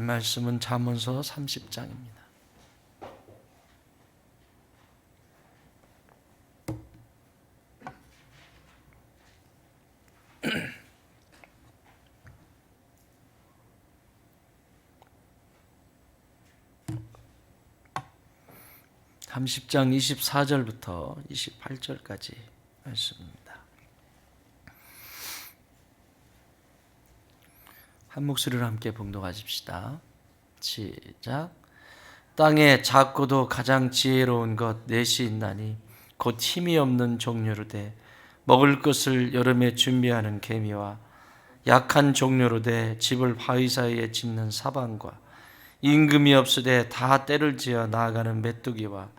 말씀은 잠언서 30장입니다. (30장) 24절부터 28절까지 말씀입니다. 한 목소리로 함께 봉독하십시다. 시작. 땅에 작고도 가장 지혜로운 것 넷이 있나니 곧 힘이 없는 종류로 돼 먹을 것을 여름에 준비하는 개미와 약한 종류로 돼 집을 바위 사이에 짓는 사방과 임금이 없으되 다 때를 지어 나아가는 메뚜기와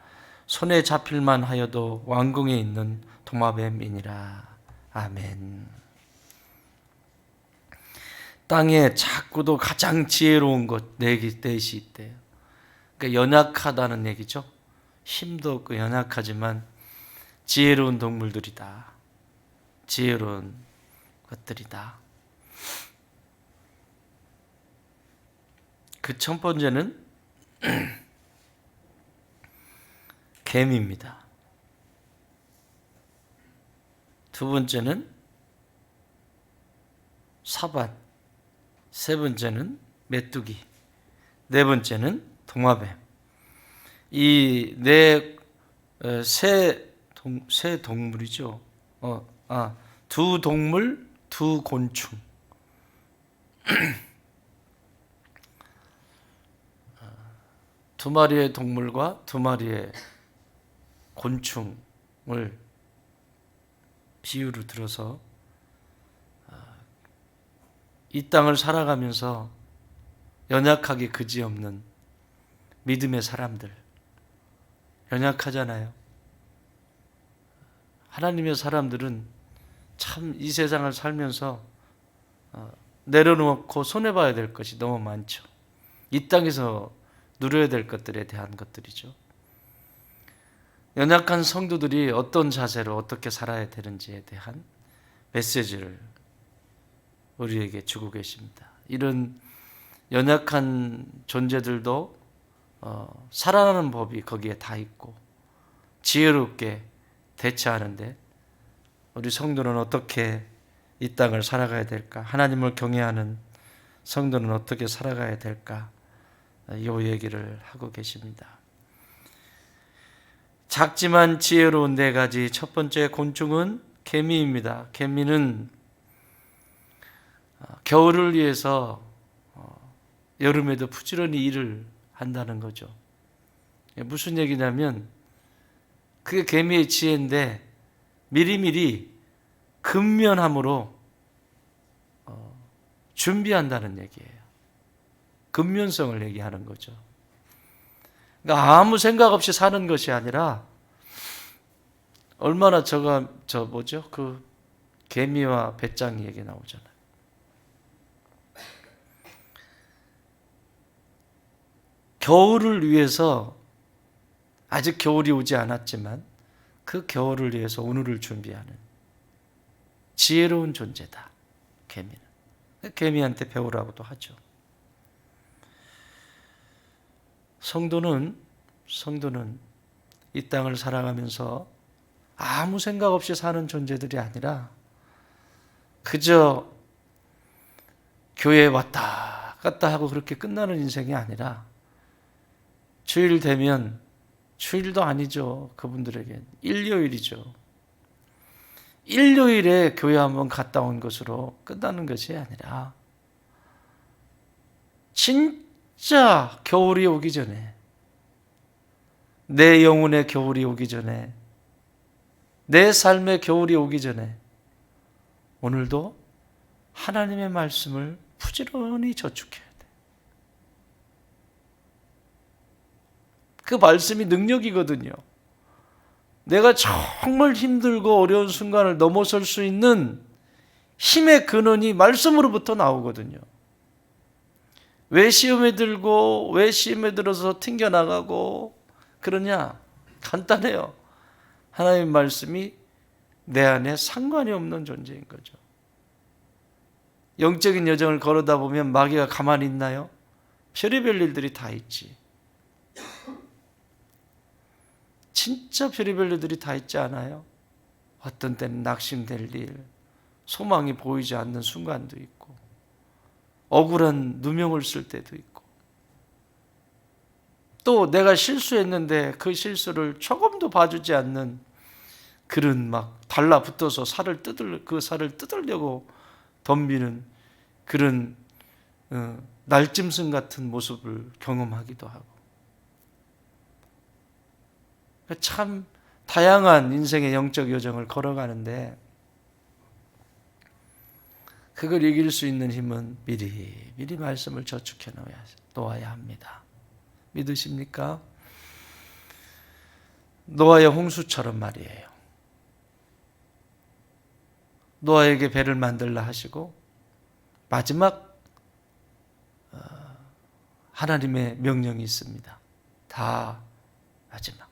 손에 잡힐만 하여도 왕궁에 있는 도마뱀이니라. 아멘. 땅에 작고도 가장 지혜로운 것 넷이 있대요. 그러니까 연약하다는 얘기죠. 힘도 없고 연약하지만 지혜로운 동물들이다. 지혜로운 것들이다. 그 첫 번째는 개미입니다. 두 번째는 사반, 세 번째는 메뚜기, 네 번째는 도마뱀. 이 세 동물이죠. 두 동물, 두 곤충. 두 마리의 동물과 두 마리의 곤충을 비유로 들어서 이 땅을 살아가면서 연약하게 그지없는 믿음의 사람들, 연약하잖아요. 하나님의 사람들은 참 이 세상을 살면서 내려놓고 손해봐야 될 것이 너무 많죠. 이 땅에서 누려야 될 것들에 대한 것들이죠. 연약한 성도들이 어떤 자세로 어떻게 살아야 되는지에 대한 메시지를 우리에게 주고 계십니다. 이런 연약한 존재들도 살아나는 법이 거기에 다 있고 지혜롭게 대처하는데 우리 성도는 어떻게 이 땅을 살아가야 될까? 하나님을 경외하는 성도는 어떻게 살아가야 될까? 이 얘기를 하고 계십니다. 작지만 지혜로운 네 가지. 첫 번째 곤충은 개미입니다. 개미는 겨울을 위해서 여름에도 부지런히 일을 한다는 거죠. 무슨 얘기냐면 그게 개미의 지혜인데 미리미리 근면함으로 준비한다는 얘기예요. 근면성을 얘기하는 거죠. 그러니까 아무 생각 없이 사는 것이 아니라 얼마나 그 개미와 배짱이 얘기 나오잖아요. 겨울을 위해서 아직 겨울이 오지 않았지만 그 겨울을 위해서 오늘을 준비하는 지혜로운 존재다. 개미는. 개미한테 배우라고도 하죠. 성도는 이 땅을 살아가면서 아무 생각 없이 사는 존재들이 아니라 그저 교회에 왔다 갔다 하고 그렇게 끝나는 인생이 아니라 주일 되면 주일도 아니죠. 그분들에겐 일요일이죠. 일요일에 교회 한번 갔다 온 것으로 끝나는 것이 아니라 진짜 겨울이 오기 전에, 내 영혼의 겨울이 오기 전에, 내 삶의 겨울이 오기 전에 오늘도 하나님의 말씀을 부지런히 저축해야 돼. 그 말씀이 능력이거든요. 내가 정말 힘들고 어려운 순간을 넘어설 수 있는 힘의 근원이 말씀으로부터 나오거든요. 왜 시험에 들고 왜 시험에 들어서 튕겨나가고 그러냐? 간단해요. 하나님의 말씀이 내 안에 상관이 없는 존재인 거죠. 영적인 여정을 걸어다 보면 마귀가 가만히 있나요? 별의별 일들이 다 있지. 진짜 별의별 일들이 다 있지 않아요? 어떤 때는 낙심될 일, 소망이 보이지 않는 순간도 있고, 억울한 누명을 쓸 때도 있고, 또 내가 실수했는데 그 실수를 조금도 봐주지 않는 그런 막 달라붙어서 그 살을 뜯으려고 덤비는 그런 날짐승 같은 모습을 경험하기도 하고, 참 다양한 인생의 영적 여정을 걸어가는데 그걸 이길 수 있는 힘은 미리 말씀을 저축해 놓아야 합니다. 믿으십니까? 노아의 홍수처럼 말이에요. 노아에게 배를 만들라 하시고 마지막 하나님의 명령이 있습니다. 다 마지막.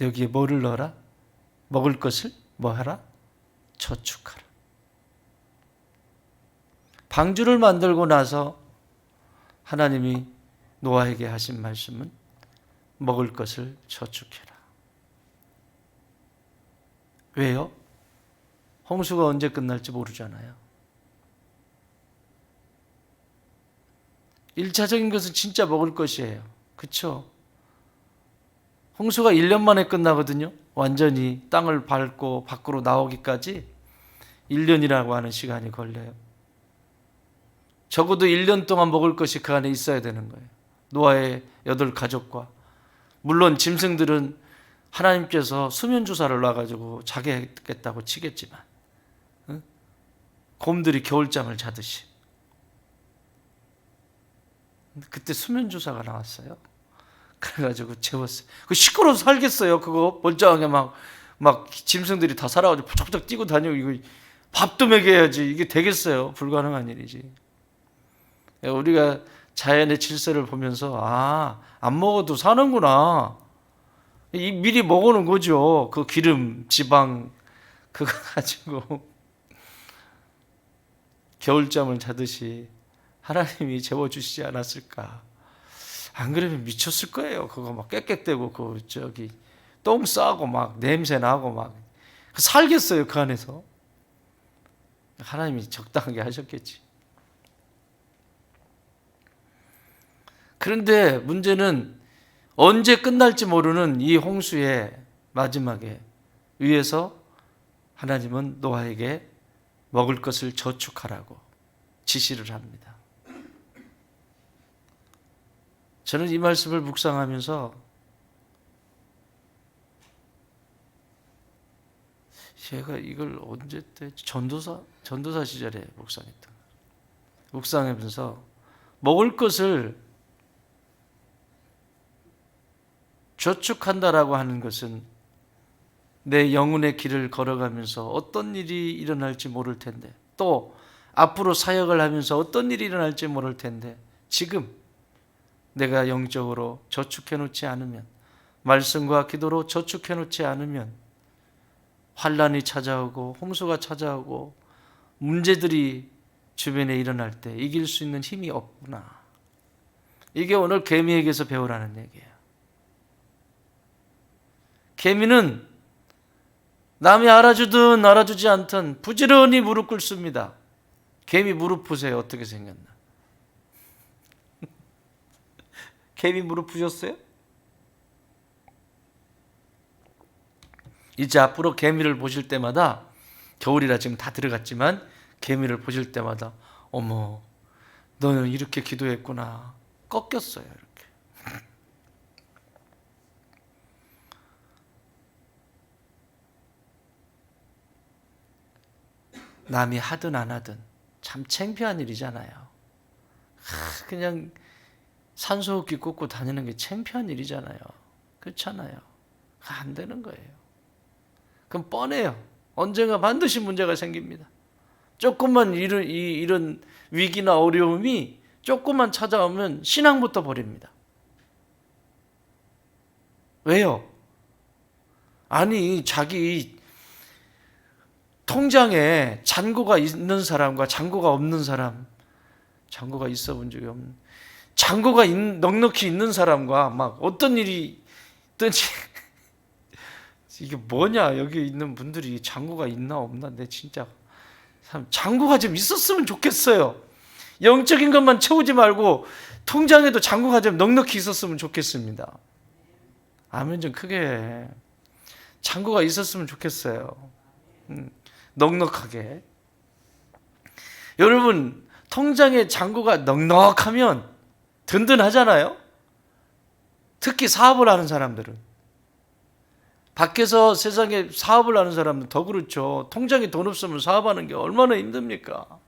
여기에 뭐를 넣어라? 먹을 것을 뭐 하라? 저축하라. 방주를 만들고 나서 하나님이 노아에게 하신 말씀은 먹을 것을 저축해라. 왜요? 홍수가 언제 끝날지 모르잖아요. 1차적인 것은 진짜 먹을 것이에요. 그렇죠? 홍수가 1년 만에 끝나거든요. 완전히 땅을 밟고 밖으로 나오기까지 1년이라고 하는 시간이 걸려요. 적어도 1년 동안 먹을 것이 그 안에 있어야 되는 거예요. 노아의 8가족과, 물론 짐승들은 하나님께서 수면주사를 놔가지고 자게 했겠다고 치겠지만, 곰들이 겨울잠을 자듯이. 그때 수면주사가 나왔어요. 그래가지고 재웠어요. 그 시끄러워서 살겠어요. 그거 멀쩡하게 막 짐승들이 다 살아가지고 푸적푸적 뛰고 다니고, 이거 밥도 먹여야지. 이게 되겠어요? 불가능한 일이지. 우리가 자연의 질서를 보면서 안 먹어도 사는구나. 미리 먹어놓은 거죠. 그 기름, 지방 그거 가지고 겨울잠을 자듯이 하나님이 재워주시지 않았을까. 안 그러면 미쳤을 거예요. 그거 막 깨끗대고 똥 싸고 막 냄새 나고 막 살겠어요, 그 안에서. 하나님이 적당하게 하셨겠지. 그런데 문제는 언제 끝날지 모르는 이 홍수의 마지막에 위에서 하나님은 노아에게 먹을 것을 저축하라고 지시를 합니다. 저는 이 말씀을 묵상하면서 제가 이걸 언제 때 전도사 시절에 묵상하면서 먹을 것을 저축한다라고 하는 것은 내 영혼의 길을 걸어가면서 어떤 일이 일어날지 모를 텐데, 또 앞으로 사역을 하면서 어떤 일이 일어날지 모를 텐데, 지금 내가 영적으로 저축해 놓지 않으면, 말씀과 기도로 저축해 놓지 않으면 환란이 찾아오고 홍수가 찾아오고 문제들이 주변에 일어날 때 이길 수 있는 힘이 없구나. 이게 오늘 개미에게서 배우라는 얘기예요. 개미는 남이 알아주든 알아주지 않든 부지런히 무릎 꿇습니다. 개미 무릎 보세요. 어떻게 생겼나? 개미 무릎 보셨어요? 이제 앞으로 개미를 보실 때마다, 겨울이라 지금 다 들어갔지만 개미를 보실 때마다 어머, 너는 이렇게 기도했구나. 꺾였어요, 이렇게. 남이 하든 안 하든 참 창피한 일이잖아요. 그냥 산소호흡기 꽂고 다니는 게 창피한 일이잖아요. 그렇잖아요. 안 되는 거예요. 그럼 뻔해요. 언젠가 반드시 문제가 생깁니다. 조금만 이런 위기나 어려움이 조금만 찾아오면 신앙부터 버립니다. 왜요? 아니, 자기 통장에 잔고가 있는 사람과 잔고가 없는 사람, 장고가 있어 본 적이 없는. 장고가 넉넉히 있는 사람과 막 어떤 일이 있든지 이게 뭐냐, 여기 있는 분들이 장고가 있나 없나, 내 진짜 장고가 좀 있었으면 좋겠어요. 영적인 것만 채우지 말고 통장에도 장고가 좀 넉넉히 있었으면 좋겠습니다. 아멘 좀 크게 해. 장고가 있었으면 좋겠어요. 넉넉하게. 여러분, 통장에 장고가 넉넉하면 든든하잖아요. 특히 사업을 하는 사람들은, 밖에서 세상에 사업을 하는 사람은 더 그렇죠. 통장에 돈 없으면 사업하는 게 얼마나 힘듭니까?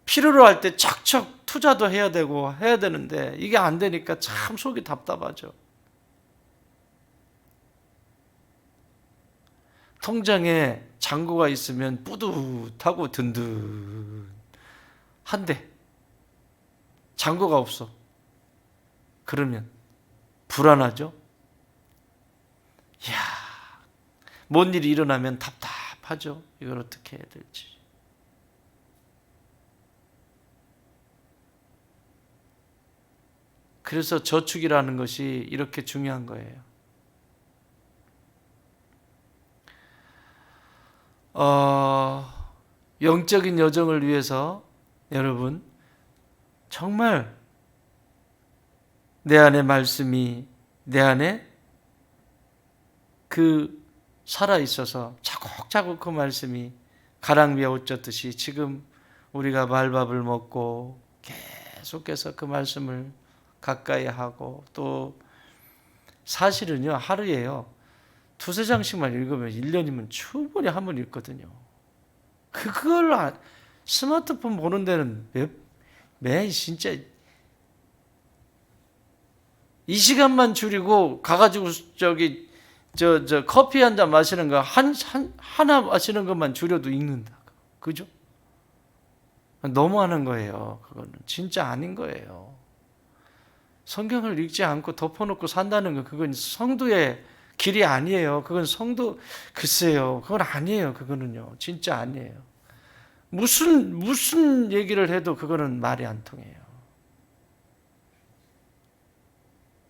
필요로 할 때 척척 투자도 해야 되고 해야 되는데 이게 안 되니까 참 속이 답답하죠. 통장에 잔고가 있으면 뿌듯하고 든든한데 잔고가 없어. 그러면 불안하죠. 이야, 뭔 일이 일어나면 답답하죠. 이걸 어떻게 해야 될지. 그래서 저축이라는 것이 이렇게 중요한 거예요. 영적인 여정을 위해서 여러분 정말 내 안에 말씀이 내 안에 그 살아있어서 차곡차곡 그 말씀이 가랑 비에 옷 젖듯이 지금 우리가 말밥을 먹고 계속해서 그 말씀을 가까이 하고, 또 사실은요 하루에요 두세 장씩만 읽으면 1년이면 충분히 한 번 읽거든요. 그걸 스마트폰 보는 데는 매 진짜 이 시간만 줄이고 가가지고 저기 저 커피 한 잔 마시는 거 하나 마시는 것만 줄여도 읽는다. 그죠? 너무하는 거예요. 그거는 진짜 아닌 거예요. 성경을 읽지 않고 덮어놓고 산다는 거, 그건 성도의 길이 아니에요. 그건 성도, 글쎄요, 그건 아니에요. 그거는요, 진짜 아니에요. 무슨 얘기를 해도 그거는 말이 안 통해요.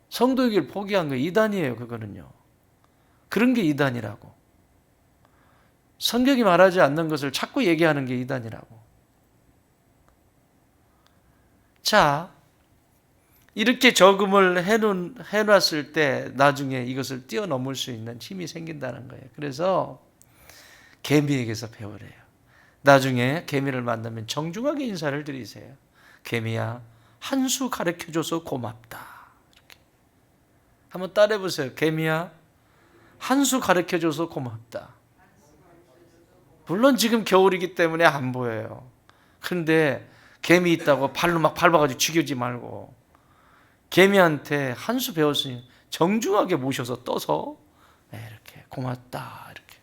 성도의 길 포기한 거 이단이에요. 그거는요. 그런 게 이단이라고. 성경이 말하지 않는 것을 자꾸 얘기하는 게 이단이라고. 자, 이렇게 저금을 해놨을 때 나중에 이것을 뛰어넘을 수 있는 힘이 생긴다는 거예요. 그래서 개미에게서 배우래요. 나중에 개미를 만나면 정중하게 인사를 드리세요. 개미야, 한 수 가르쳐줘서 고맙다. 이렇게. 한번 따라해보세요. 개미야, 한 수 가르쳐줘서 고맙다. 물론 지금 겨울이기 때문에 안 보여요. 그런데 개미 있다고 발로 막 밟아가지고 죽이지 말고 개미한테 한 수 배웠으니 정중하게 모셔서 떠서 이렇게 고맙다 이렇게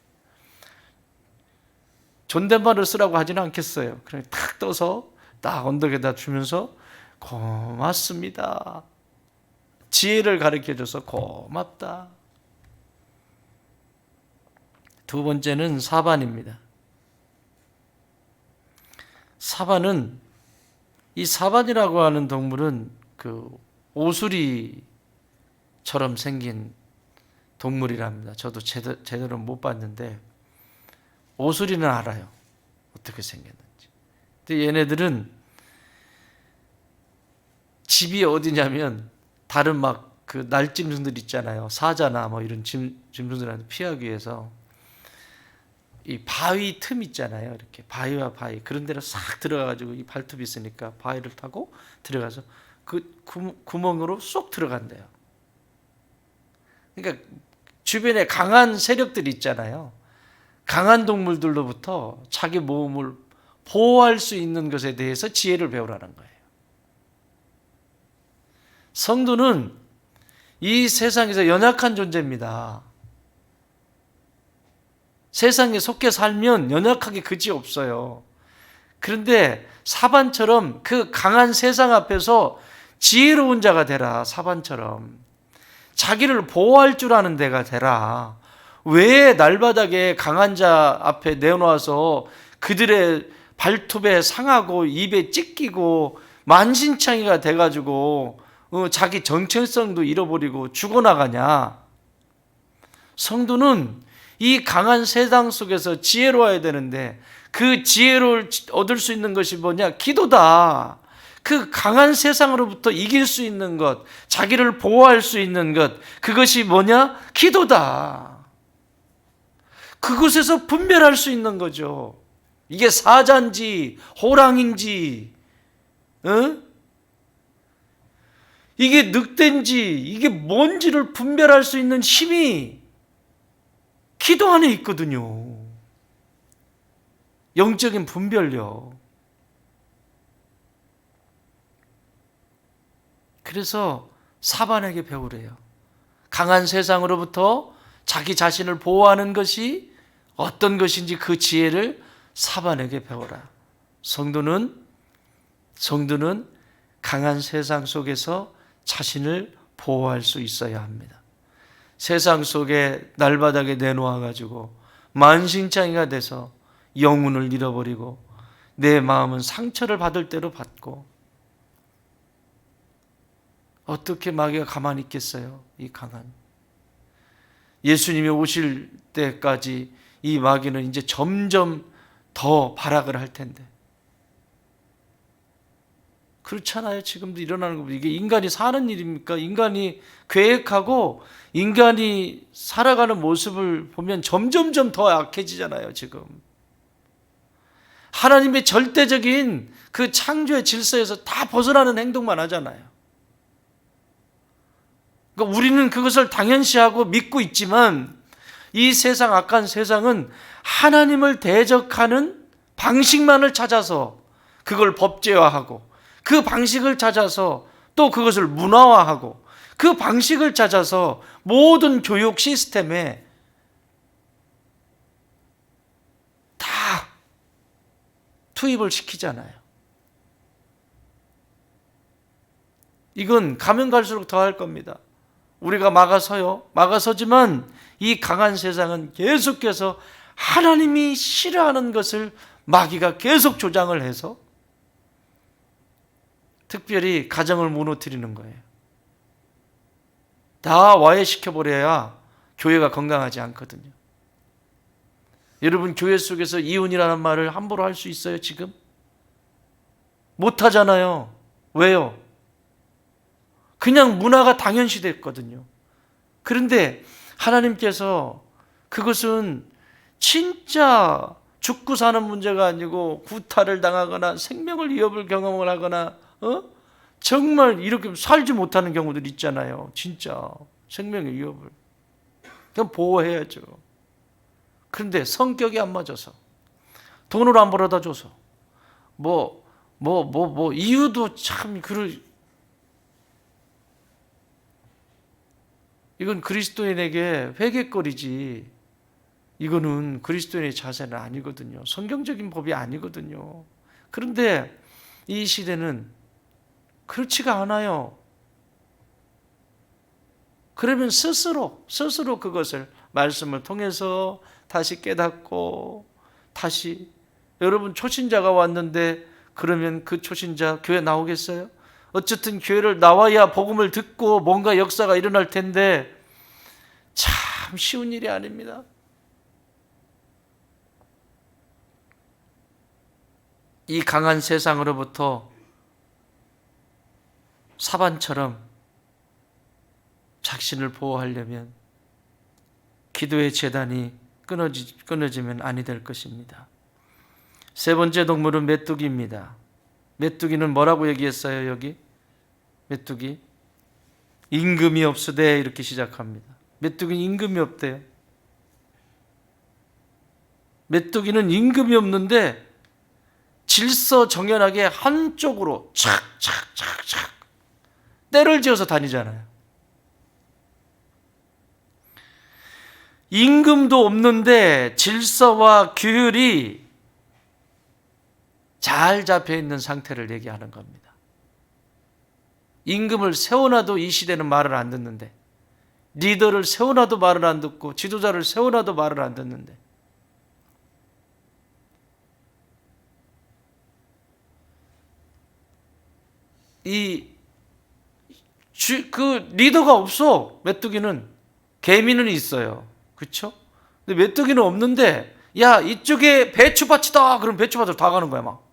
존댓말을 쓰라고 하지는 않겠어요. 그냥 탁 떠서 딱 언덕에다 주면서 고맙습니다. 지혜를 가르쳐줘서 고맙다. 두 번째는 사반입니다. 사반은, 이 사반이라고 하는 동물은 그 오수리처럼 생긴 동물이랍니다. 저도 제대로 못 봤는데 오수리는 알아요. 어떻게 생겼는지. 근데 얘네들은 집이 어디냐면 다른 막 그 날짐승들 있잖아요. 사자나 뭐 이런 짐승들한테 피하기 위해서 이 바위 틈 있잖아요. 이렇게 바위와 바위 그런 데로 싹 들어가가지고 이 발톱이 있으니까 바위를 타고 들어가서 그 구멍으로 쏙 들어간대요. 그러니까 주변에 강한 세력들이 있잖아요. 강한 동물들로부터 자기 몸을 보호할 수 있는 것에 대해서 지혜를 배우라는 거예요. 성도는 이 세상에서 연약한 존재입니다. 세상에 속해 살면 연약하게 그지없어요. 그런데 사반처럼 그 강한 세상 앞에서 지혜로운 자가 되라. 사반처럼 자기를 보호할 줄 아는 데가 되라. 왜 날바닥에 강한 자 앞에 내놓아서 그들의 발톱에 상하고 입에 찢기고 만신창이가 돼가지고 자기 정체성도 잃어버리고 죽어나가냐? 성도는 이 강한 세상 속에서 지혜로워야 되는데 그 지혜를 얻을 수 있는 것이 뭐냐? 기도다. 그 강한 세상으로부터 이길 수 있는 것, 자기를 보호할 수 있는 것, 그것이 뭐냐? 기도다. 그곳에서 분별할 수 있는 거죠. 이게 사자인지 호랑인지, 이게 늑대인지 이게 뭔지를 분별할 수 있는 힘이 기도 안에 있거든요. 영적인 분별력. 그래서 사반에게 배우래요. 강한 세상으로부터 자기 자신을 보호하는 것이 어떤 것인지 그 지혜를 사반에게 배워라. 성도는 강한 세상 속에서 자신을 보호할 수 있어야 합니다. 세상 속에 날바닥에 내놓아가지고 만신창이가 돼서 영혼을 잃어버리고 내 마음은 상처를 받을 대로 받고 어떻게 마귀가 가만히 있겠어요? 이 강한. 예수님이 오실 때까지 이 마귀는 이제 점점 더 발악을 할 텐데. 그렇잖아요. 지금도 일어나는 겁니다. 이게 인간이 사는 일입니까? 인간이 계획하고 인간이 살아가는 모습을 보면 점점점 더 악해지잖아요. 지금. 하나님의 절대적인 그 창조의 질서에서 다 벗어나는 행동만 하잖아요. 그러니까 우리는 그것을 당연시하고 믿고 있지만 이 세상, 악한 세상은 하나님을 대적하는 방식만을 찾아서 그걸 법제화하고 그 방식을 찾아서 또 그것을 문화화하고 그 방식을 찾아서 모든 교육 시스템에 다 투입을 시키잖아요. 이건 가면 갈수록 더 할 겁니다. 우리가 막아서지만 이 강한 세상은 계속해서 하나님이 싫어하는 것을 마귀가 계속 조장을 해서 특별히 가정을 무너뜨리는 거예요. 다 와해시켜버려야 교회가 건강하지 않거든요. 여러분, 교회 속에서 이혼이라는 말을 함부로 할 수 있어요, 지금? 못하잖아요. 왜요? 그냥 문화가 당연시 됐거든요. 그런데 하나님께서 그것은 진짜 죽고 사는 문제가 아니고 구타를 당하거나 생명을 위협을 경험을 하거나 정말 이렇게 살지 못하는 경우들 있잖아요. 진짜 생명의 위협을. 그럼 보호해야죠. 그런데 성격이 안 맞아서 돈을 안 벌어다 줘서 이유도 참 이건 그리스도인에게 회개거리지. 이거는 그리스도인의 자세는 아니거든요. 성경적인 법이 아니거든요. 그런데 이 시대는 그렇지가 않아요. 그러면 스스로 그것을 말씀을 통해서 다시 깨닫고 다시 여러분 초신자가 왔는데 그러면 그 초신자 교회 나오겠어요? 어쨌든 교회를 나와야 복음을 듣고 뭔가 역사가 일어날 텐데 참 쉬운 일이 아닙니다. 이 강한 세상으로부터 사반처럼 자신을 보호하려면 기도의 재단이 끊어지면 아니 될 것입니다. 세 번째 동물은 메뚜기입니다. 메뚜기는 뭐라고 얘기했어요? 여기 메뚜기 임금이 없으되 이렇게 시작합니다. 메뚜기는 임금이 없대요. 메뚜기는 임금이 없는데 질서정연하게 한쪽으로 착착착착 때를 지어서 다니잖아요. 임금도 없는데 질서와 규율이 잘 잡혀있는 상태를 얘기하는 겁니다. 임금을 세워놔도 이 시대는 말을 안 듣는데, 리더를 세워놔도 말을 안 듣고 지도자를 세워놔도 말을 안 듣는데, 그 리더가 없어. 메뚜기는. 개미는 있어요. 그렇죠? 근데 메뚜기는 없는데, 야, 이쪽에 배추밭이다. 그럼 배추밭으로 다 가는 거야, 막.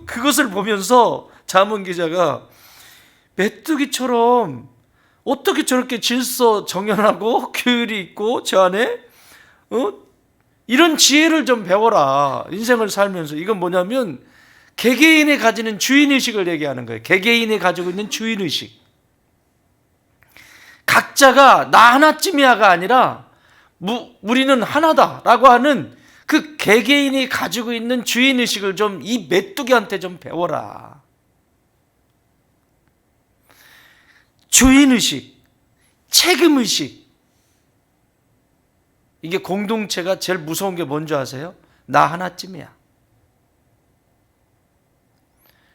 그것을 보면서 잠언 기자가 메뚜기처럼 어떻게 저렇게 질서 정연하고 규율이 있고 저 안에 이런 지혜를 좀 배워라. 인생을 살면서. 이건 뭐냐면 개개인이 가지는 주인의식을 얘기하는 거예요. 개개인이 가지고 있는 주인의식. 각자가 나 하나쯤이야가 아니라 우리는 하나다라고 하는 그 개개인이 가지고 있는 주인의식을 좀 이 메뚜기한테 좀 배워라. 주인의식, 책임의식. 이게 공동체가 제일 무서운 게 뭔지 아세요? 나 하나쯤이야.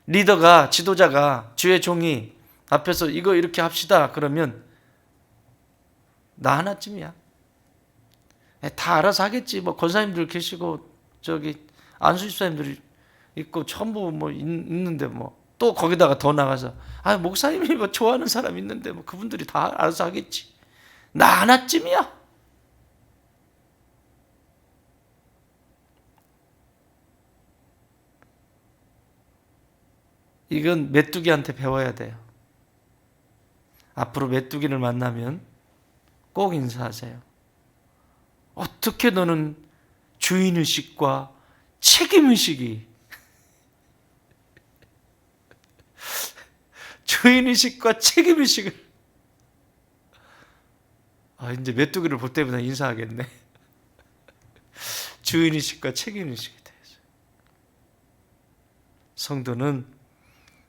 리더가, 지도자가, 주의 종이 앞에서 이거 이렇게 합시다 그러면 나 하나쯤이야. 다 알아서 하겠지. 뭐 권사님들 계시고 저기 안수집사님들이 있고 전부 뭐 있는데 뭐 또 거기다가 더 나가서 목사님이 뭐 좋아하는 사람 있는데 뭐 그분들이 다 알아서 하겠지. 나 하나쯤이야. 이건 메뚜기한테 배워야 돼요. 앞으로 메뚜기를 만나면 꼭 인사하세요. 어떻게 너는 주인의식과 책임의식이 주인의식과 책임의식을 이제 메뚜기를 볼 때마다 인사하겠네. 주인의식과 책임의식에 대해서. 성도는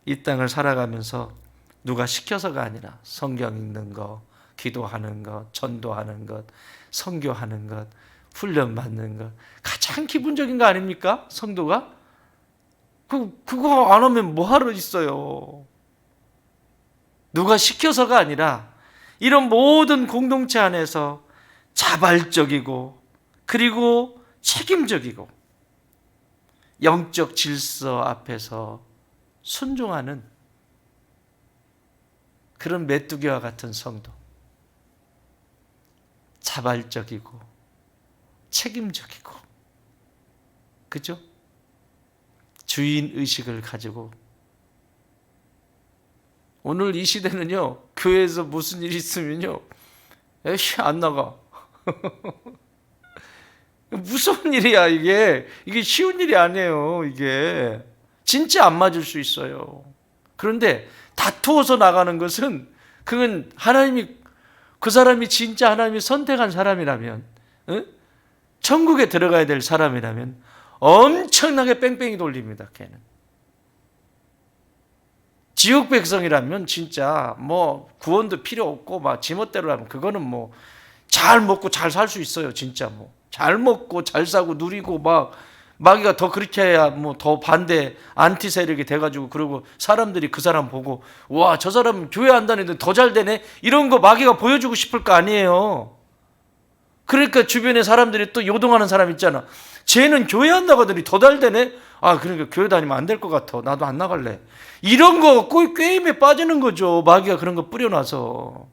이 땅을 살아가면서 누가 시켜서가 아니라 성경 읽는 거, 기도하는 것, 전도하는 것, 선교하는 것, 훈련받는 것, 가장 기본적인 거 아닙니까? 성도가? 그거 안 하면 뭐하러 있어요? 누가 시켜서가 아니라 이런 모든 공동체 안에서 자발적이고 그리고 책임적이고 영적 질서 앞에서 순종하는 그런 메뚜기와 같은 성도. 자발적이고 책임적이고, 그죠? 주인의식을 가지고. 오늘 이 시대는요, 교회에서 무슨 일이 있으면요, 에이씨, 안 나가. 무서운 일이야, 이게. 이게 쉬운 일이 아니에요, 이게. 진짜 안 맞을 수 있어요. 그런데 다투어서 나가는 것은, 그건 하나님이, 그 사람이 진짜 하나님이 선택한 사람이라면, 천국에 들어가야 될 사람이라면, 엄청나게 뺑뺑이 돌립니다, 걔는. 지옥 백성이라면 진짜 뭐 구원도 필요 없고 막 지멋대로 하면 그거는 뭐 잘 먹고 잘 살 수 있어요. 진짜 뭐 잘 먹고 잘 사고 누리고 막 마귀가 더 그렇게 해야 뭐 더 반대 안티 세력이 돼가지고 그러고 사람들이 그 사람 보고 와, 저 사람 교회 안 다니는데 더 잘 되네 이런 거 마귀가 보여주고 싶을 거 아니에요. 그러니까 주변에 사람들이 또 요동하는 사람 있잖아. 쟤는 교회 안 나가더니 더 잘 되네. 그러니까 교회 다니면 안 될 것 같아. 나도 안 나갈래. 이런 거 꾀임에 빠지는 거죠. 마귀가 그런 거 뿌려놔서.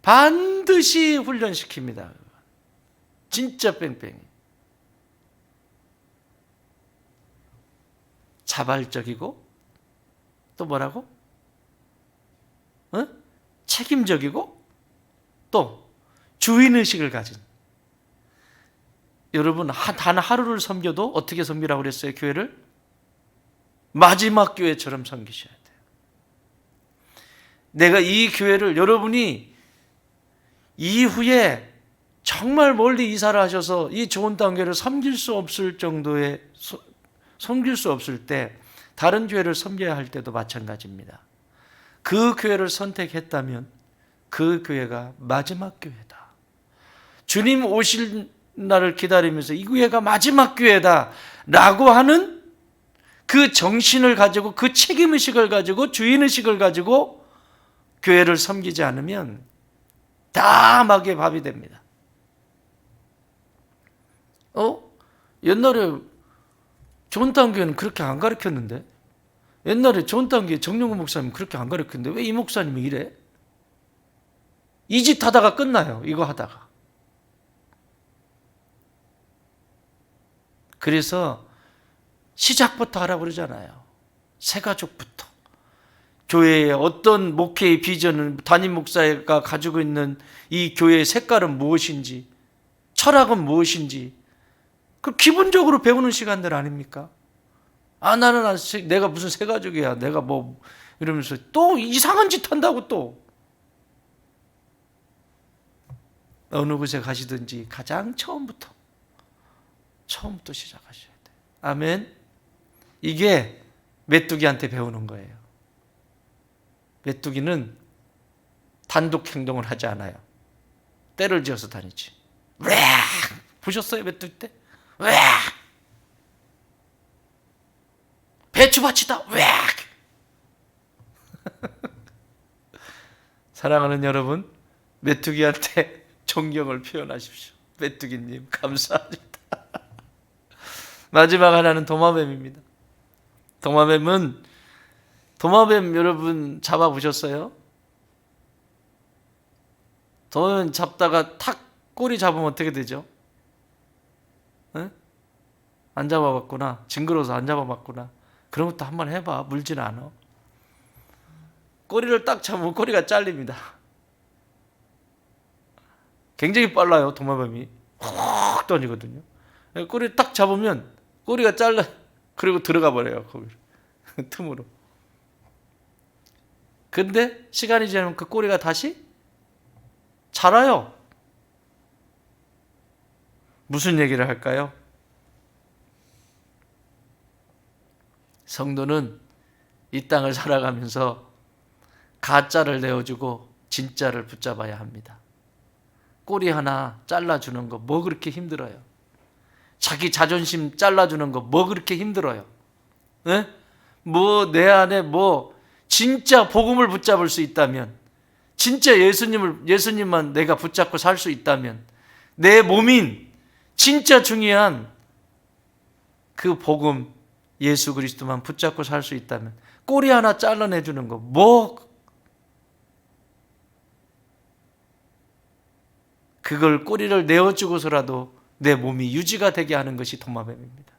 반드시 훈련시킵니다. 진짜 뺑뺑이. 자발적이고 또 뭐라고? 책임적이고 또 주인의식을 가진. 여러분, 단 하루를 섬겨도 어떻게 섬기라고 그랬어요? 교회를? 마지막 교회처럼 섬기셔야 돼요. 내가 이 교회를 여러분이 이후에 정말 멀리 이사를 하셔서 이 좋은 단계를 섬길 수 없을 정도의 섬길 수 없을 때 다른 교회를 섬겨야 할 때도 마찬가지입니다. 그 교회를 선택했다면 그 교회가 마지막 교회다. 주님 오실 날을 기다리면서 이 교회가 마지막 교회다 라고 하는 그 정신을 가지고 그 책임의식을 가지고 주인의식을 가지고 교회를 섬기지 않으면 다 마귀의 밥이 됩니다. 옛날에 존탄 교회는 그렇게 안 가르쳤는데, 옛날에 존탄 교회 정용훈 목사님 그렇게 안 가르쳤는데 왜 이 목사님이 이래? 이 짓 하다가 끝나요. 이거 하다가. 그래서 시작부터 하라고 그러잖아요. 새가족부터. 교회의 어떤 목회의 비전은, 담임 목사가 가지고 있는 이 교회의 색깔은 무엇인지, 철학은 무엇인지, 그 기본적으로 배우는 시간들 아닙니까? 나는 내가 무슨 새가족이야, 내가 뭐 이러면서 또 이상한 짓 한다고. 또 어느 곳에 가시든지 가장 처음부터 시작하셔야 돼요. 아멘. 이게 메뚜기한테 배우는 거예요. 메뚜기는 단독 행동을 하지 않아요. 떼를 지어서 다니지. 왜? 보셨어요, 메뚜기 때? 왜? 배추밭이다. 왜? 사랑하는 여러분, 메뚜기한테 존경을 표현하십시오. 메뚜기님 감사합니다. 마지막 하나는 도마뱀입니다. 도마뱀 여러분 잡아보셨어요? 도마뱀 잡다가 탁 꼬리 잡으면 어떻게 되죠? 에? 안 잡아봤구나. 징그러워서 안 잡아봤구나. 그런 것도 한번 해봐. 물지는 않아. 꼬리를 딱 잡으면 꼬리가 잘립니다. 굉장히 빨라요. 도마뱀이 훅 던지거든요. 꼬리를 딱 잡으면 꼬리가 잘라. 그리고 들어가 버려요. 거기 틈으로. 근데 시간이 지나면 그 꼬리가 다시 자라요. 무슨 얘기를 할까요? 성도는 이 땅을 살아가면서 가짜를 내어주고 진짜를 붙잡아야 합니다. 꼬리 하나 잘라주는 거 뭐 그렇게 힘들어요? 자기 자존심 잘라주는 거 뭐 그렇게 힘들어요? 뭐 내 안에 뭐 진짜 복음을 붙잡을 수 있다면, 진짜 예수님만 내가 붙잡고 살 수 있다면, 내 몸인 진짜 중요한 그 복음 예수 그리스도만 붙잡고 살 수 있다면 꼬리 하나 잘라내주는 거 뭐, 그걸 꼬리를 내어주고서라도 내 몸이 유지가 되게 하는 것이 도마뱀입니다.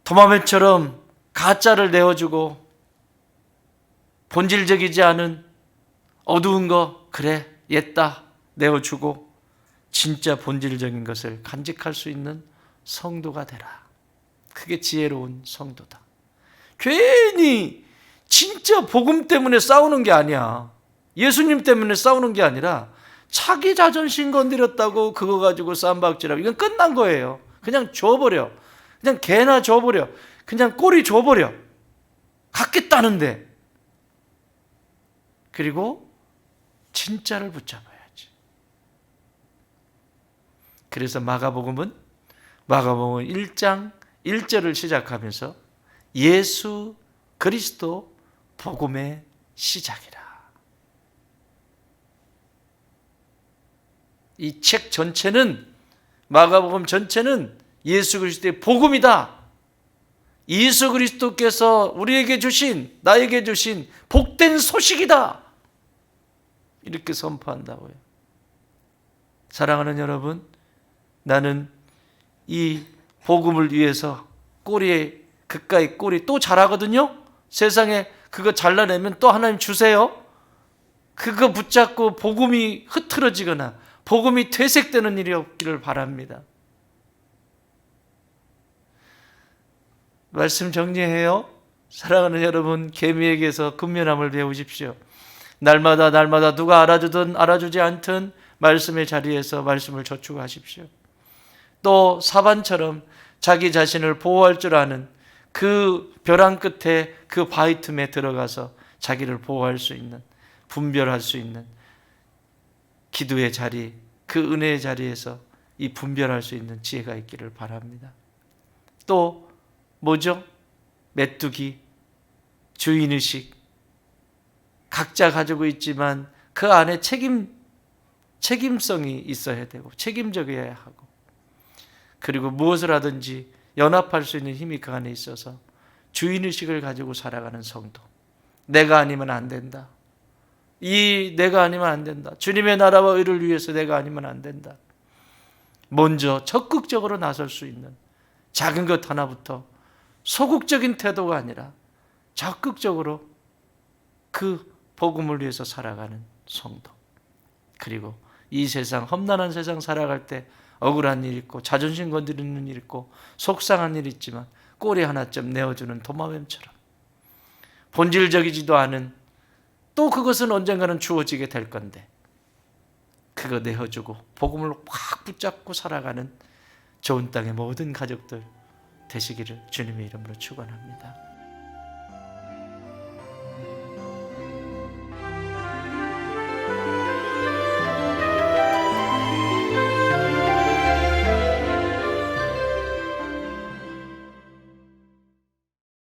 도마뱀처럼 가짜를 내어주고 본질적이지 않은 어두운 거, 그래 옛다 내어주고 진짜 본질적인 것을 간직할 수 있는 성도가 되라. 그게 지혜로운 성도다. 괜히 진짜 복음 때문에 싸우는 게 아니야. 예수님 때문에 싸우는 게 아니라 자기 자존심 건드렸다고 그거 가지고 쌈박질하고, 이건 끝난 거예요. 그냥 줘버려. 그냥 개나 줘버려. 그냥 꼬리 줘버려. 갖겠다는데. 그리고 진짜를 붙잡아야지. 그래서 마가복음은 1장 1절을 시작하면서 예수 그리스도 복음의 시작이라. 이 책 전체는, 마가복음 전체는 예수 그리스도의 복음이다. 예수 그리스도께서 우리에게 주신, 나에게 주신 복된 소식이다. 이렇게 선포한다고요. 사랑하는 여러분, 나는 이 복음을 위해서 꼬리에 그까이 꼬리 또 자라거든요. 세상에 그거 잘라내면 또 하나님 주세요. 그거 붙잡고 복음이 흐트러지거나 복음이 퇴색되는 일이 없기를 바랍니다. 말씀 정리해요. 사랑하는 여러분, 개미에게서 근면함을 배우십시오. 날마다 누가 알아주든 알아주지 않든 말씀의 자리에서 말씀을 저축하십시오. 또 사반처럼 자기 자신을 보호할 줄 아는 그 벼랑 끝에 그 바위 틈에 들어가서 자기를 보호할 수 있는, 분별할 수 있는 기도의 자리, 그 은혜의 자리에서 이 분별할 수 있는 지혜가 있기를 바랍니다. 또 뭐죠? 메뚜기, 주인의식, 각자 가지고 있지만 그 안에 책임 책임성이 있어야 되고 책임져야 하고, 그리고 무엇을 하든지 연합할 수 있는 힘이 그 안에 있어서 주인의식을 가지고 살아가는 성도. 내가 아니면 안 된다. 내가 아니면 안 된다. 주님의 나라와 의를 위해서 내가 아니면 안 된다. 먼저 적극적으로 나설 수 있는 작은 것 하나부터 소극적인 태도가 아니라 적극적으로 그 복음을 위해서 살아가는 성도. 그리고 이 세상, 험난한 세상 살아갈 때 억울한 일 있고 자존심 건드리는 일 있고 속상한 일 있지만 꼬리 하나쯤 내어주는 도마뱀처럼 본질적이지도 않은, 또 그것은 언젠가는 주어지게 될 건데 그거 내어주고 복음을 확 붙잡고 살아가는 좋은 땅의 모든 가족들 되시기를 주님의 이름으로 축원합니다.